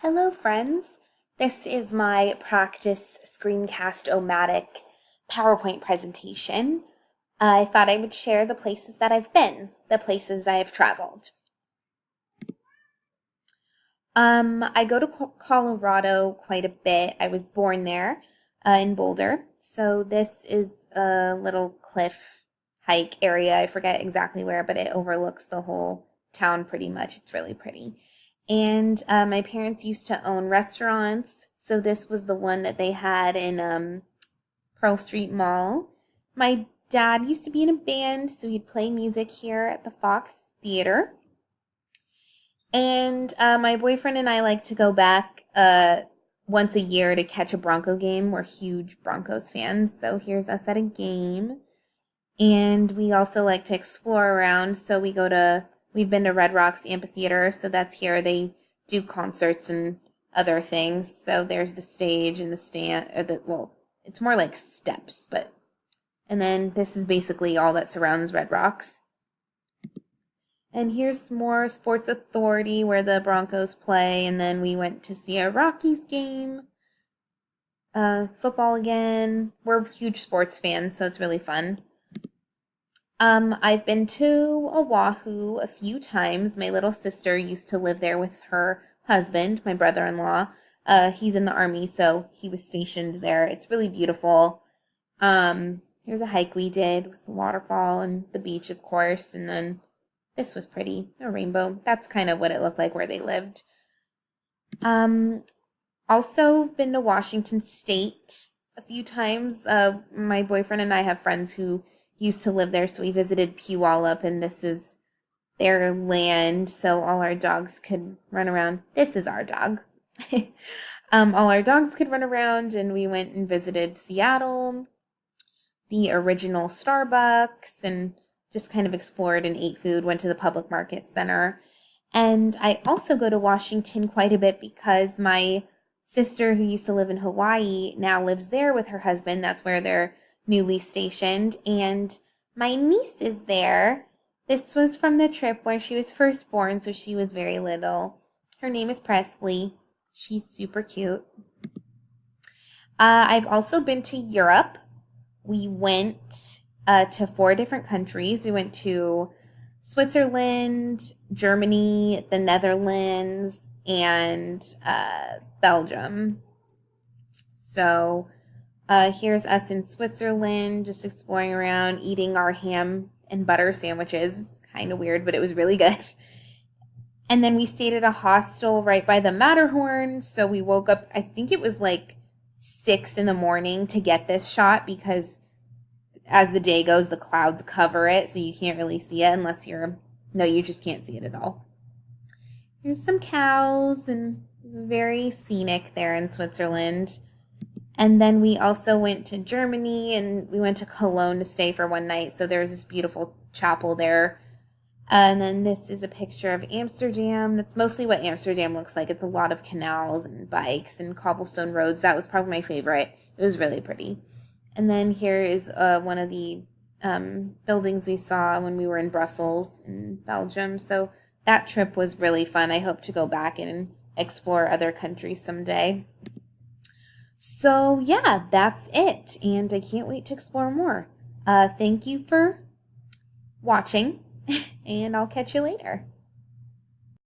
Hello, friends. This is my practice Screencast-O-Matic PowerPoint presentation. I thought I would share the places that I've been, the places I have traveled. I go to Colorado quite a bit. I was born there in Boulder. So this is a little cliff hike area. I forget exactly where, but it overlooks the whole town pretty much. It's really pretty. And my parents used to own restaurants, so this was the one that they had in Pearl Street Mall. My dad used to be in a band, so he'd play music here at the Fox Theater. And my boyfriend and I like to go back once a year to catch a Bronco game. We're huge Broncos fans, so here's us at a game. And we also like to explore around, so we've been to Red Rocks Amphitheater, so that's here. They do concerts and other things. So there's the stage and the stand, it's more like steps, and then this is basically all that surrounds Red Rocks. And here's more Sports Authority where the Broncos play, and then we went to see a Rockies game. Football again. We're huge sports fans, so it's really fun. I've been to Oahu a few times. My little sister used to live there with her husband, my brother-in-law. He's in the army, so he was stationed there. It's really beautiful. Here's a hike we did with the waterfall and the beach, of course, and then this was pretty, a rainbow. That's kind of what it looked like where they lived. Also been to Washington State a few times. My boyfriend and I have friends who used to live there, so we visited Puyallup, and this is their land, so all our dogs could run around. This is our dog. All our dogs could run around, and we went and visited Seattle, the original Starbucks, and just kind of explored and ate food, went to the public market center. And I also go to Washington quite a bit because my sister who used to live in Hawaii now lives there with her husband. That's where they're newly stationed. And my niece is there. This was from the trip where she was first born, so she was very little. Her name is Presley. She's super cute. I've also been to Europe. We went to 4 different countries. We went to Switzerland, Germany, the Netherlands, and Belgium. So here's us in Switzerland, just exploring around, eating our ham and butter sandwiches. It's kind of weird, but it was really good. And then we stayed at a hostel right by the Matterhorn. So we woke up, I think it was like 6 in the morning to get this shot because as the day goes, the clouds cover it, so you can't really see it unless you just can't see it at all. Here's some cows and very scenic there in Switzerland. And then we also went to Germany and we went to Cologne to stay for one night. So there's this beautiful chapel there. And then this is a picture of Amsterdam. That's mostly what Amsterdam looks like. It's a lot of canals and bikes and cobblestone roads. That was probably my favorite. It was really pretty. And then here is one of the buildings we saw when we were in Brussels in Belgium. So that trip was really fun. I hope to go back and explore other countries someday. So yeah, that's it. And I can't wait to explore more. Thank you for watching, and I'll catch you later.